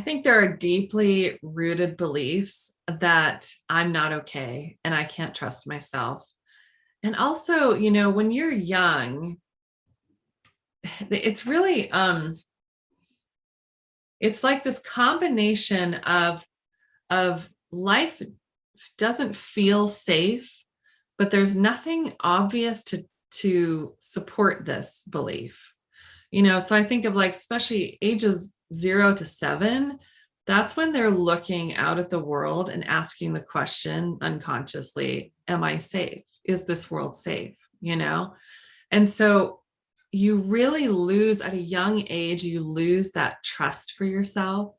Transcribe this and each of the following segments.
think there are deeply rooted beliefs that I'm not okay and I can't trust myself. And also, when you're young, it's really it's like this combination of life doesn't feel safe, but there's nothing obvious to support this belief. So I think of, like, especially ages 0 to 7, that's when they're looking out at the world and asking the question unconsciously, am I safe? Is this world safe? And so you really lose at a young age, you lose that trust for yourself.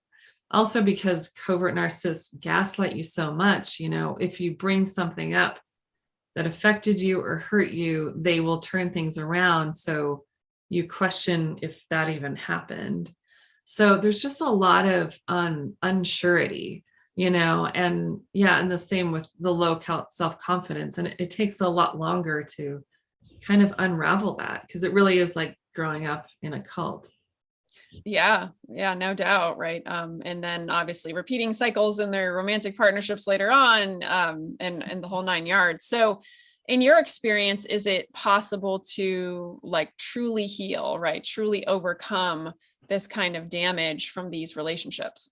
Also, because covert narcissists gaslight you so much, if you bring something up that affected you or hurt you, they will turn things around. So you question if that even happened. So there's just a lot of unsurety, and the same with the low self-confidence. And it takes a lot longer to kind of unravel that, because it really is like growing up in a cult. Yeah, no doubt. Right. And then obviously repeating cycles in their romantic partnerships later on, and the whole 9 yards. So in your experience, is it possible to, like, truly heal, right? Truly overcome this kind of damage from these relationships?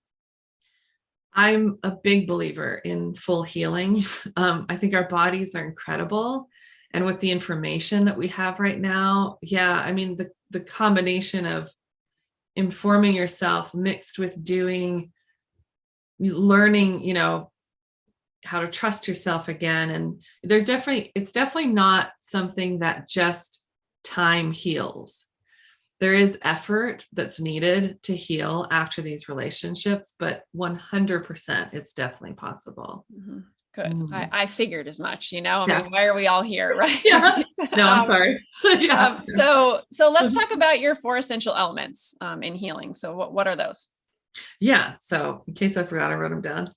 I'm a big believer in full healing. I think our bodies are incredible. And with the information that we have right now, I mean, the combination of informing yourself mixed with learning, how to trust yourself again. And it's definitely not something that just time heals. There is effort that's needed to heal after these relationships, but 100% it's definitely possible. Mm-hmm. Good. Mm. I figured as much, I mean, why are we all here, right? Yeah. No, I'm sorry. So let's talk about your 4 essential elements in healing. So what are those? Yeah. So in case I forgot, I wrote them down.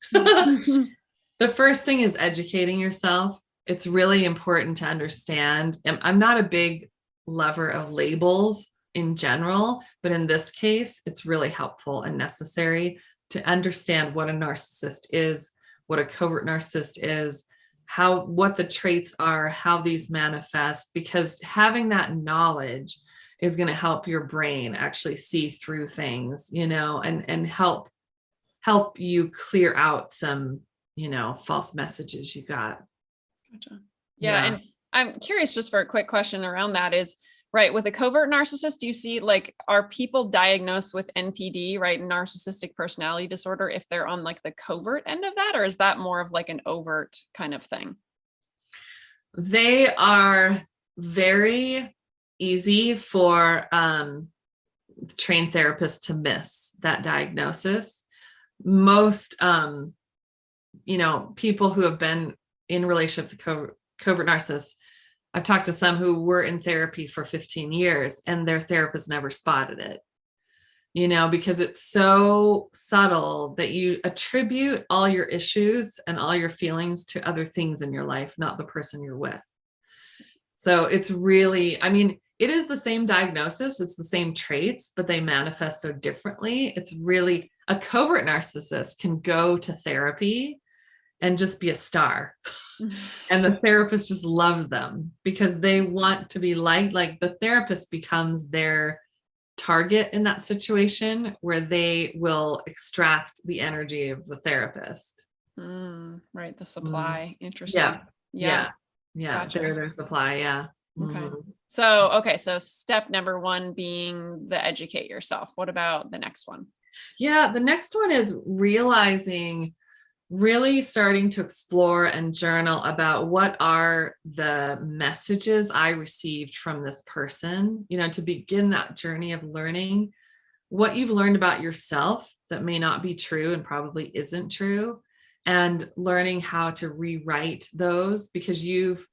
The first thing is educating yourself. It's really important to understand. I'm not a big lover of labels in general, but in this case, it's really helpful and necessary to understand what a narcissist is, what a covert narcissist is, what the traits are, how these manifest, because having that knowledge is going to help your brain actually see through things, and help you clear out some, false messages you got. Gotcha. Yeah. And I'm curious, just for a quick question around that, is, right, with a covert narcissist, do you see, like, are people diagnosed with NPD, right, narcissistic personality disorder, if they're on, like, the covert end of that, or is that more of like an overt kind of thing? They are very easy for trained therapists to miss that diagnosis. Most people who have been in relationship with covert narcissists, I've talked to some who were in therapy for 15 years and their therapist never spotted it, because it's so subtle that you attribute all your issues and all your feelings to other things in your life, not the person you're with. So it's really, I mean, it is the same diagnosis, it's the same traits, but they manifest so differently. It's really, a covert narcissist can go to therapy and just be a star. And the therapist just loves them because they want to be liked. Like, the therapist becomes their target in that situation, where they will extract the energy of the therapist. Right. The supply. Interesting. Yeah. Gotcha. They're their supply. Yeah. Okay. So step number 1 being the educate yourself. What about the next one? Yeah. The next one is really starting to explore and journal about what are the messages I received from this person, to begin that journey of learning what you've learned about yourself that may not be true and probably isn't true, and learning how to rewrite those, because you've,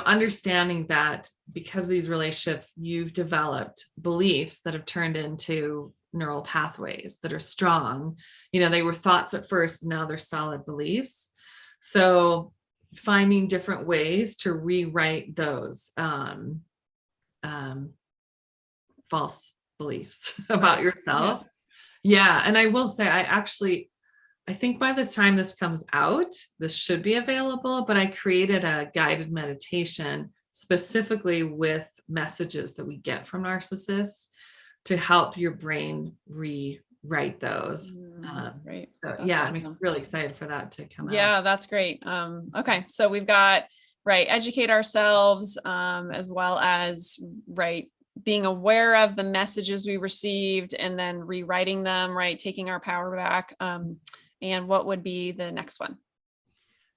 understanding that because of these relationships, you've developed beliefs that have turned into neural pathways that are strong. They were thoughts at first, now they're solid beliefs. So finding different ways to rewrite those false beliefs about yourself. Yes. Yeah. And I will say, I think by the time this comes out, this should be available, but I created a guided meditation specifically with messages that we get from narcissists to help your brain rewrite those. Right. So That's yeah, I'm awesome. really excited for that to come out. Yeah, that's great. Okay. So we've got, right, educate ourselves, as well as, right, being aware of the messages we received and then rewriting them, right, taking our power back. And what would be the next one?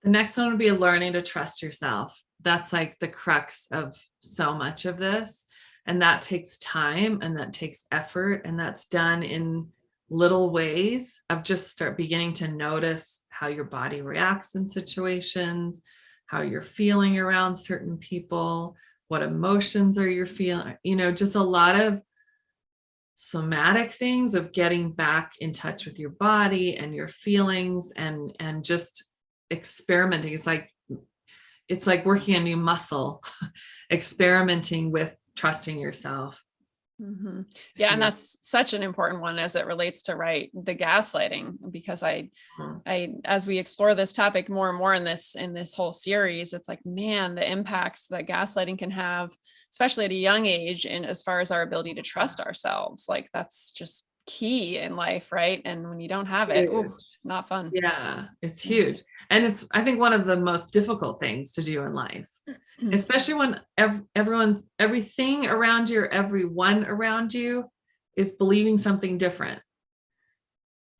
The next one would be learning to trust yourself. That's like the crux of so much of this. And that takes time and that takes effort. And that's done in little ways of just start beginning to notice how your body reacts in situations, how you're feeling around certain people, what emotions are you feeling, just a lot of somatic things of getting back in touch with your body and your feelings and just experimenting. It's like working a new muscle, experimenting with trusting yourself. Mm-hmm. Yeah, and that's such an important one as it relates to, right, the gaslighting, because I, as we explore this topic more and more in this whole series, it's like, man, the impacts that gaslighting can have, especially at a young age, and as far as our ability to trust ourselves, like that's just key in life, right? And when you don't have it, ooh, not fun. Yeah, it's huge. And it's, I think, one of the most difficult things to do in life, especially when everything around you, or everyone around you is believing something different.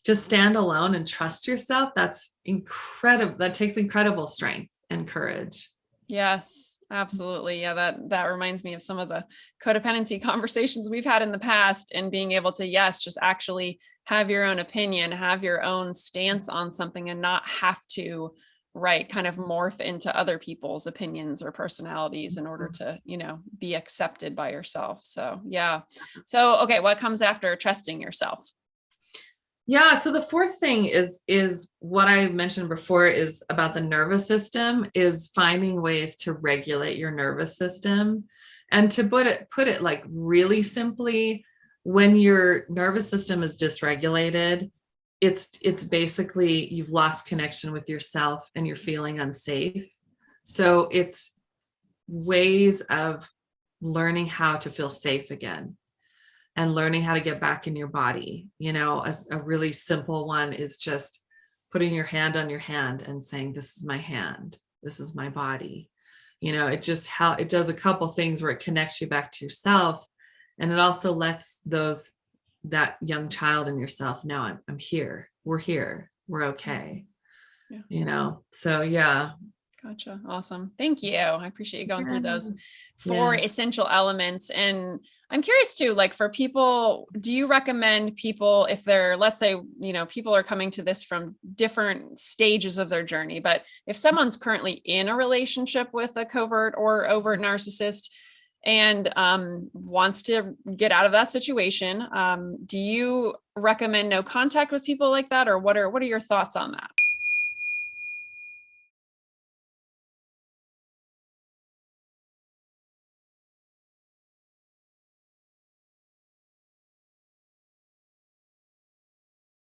Just stand alone and trust yourself. That's incredible. That takes incredible strength and courage. Yes, absolutely. Yeah, that reminds me of some of the codependency conversations we've had in the past, and being able to, yes, just actually have your own opinion, have your own stance on something, and not have to, right, kind of morph into other people's opinions or personalities in order to, be accepted by yourself. So, yeah. So, okay, what comes after trusting yourself? Yeah. So the fourth thing is what I mentioned before, is about the nervous system, is finding ways to regulate your nervous system. And to put it like really simply, when your nervous system is dysregulated, it's basically you've lost connection with yourself and you're feeling unsafe. So it's ways of learning how to feel safe again and learning how to get back in your body. A really simple one is just putting your hand on your hand and saying, this is my hand, this is my body. It just it does a couple things where it connects you back to yourself. And it also lets that young child in yourself know, I'm here, we're okay. Yeah. So yeah. Gotcha. Awesome. Thank you. I appreciate you going through those four Yeah. essential elements. And I'm curious too, like for people, do you recommend people, if they're, let's say, people are coming to this from different stages of their journey, but if someone's currently in a relationship with a covert or overt narcissist and wants to get out of that situation, do you recommend no contact with people like that? Or what are your thoughts on that?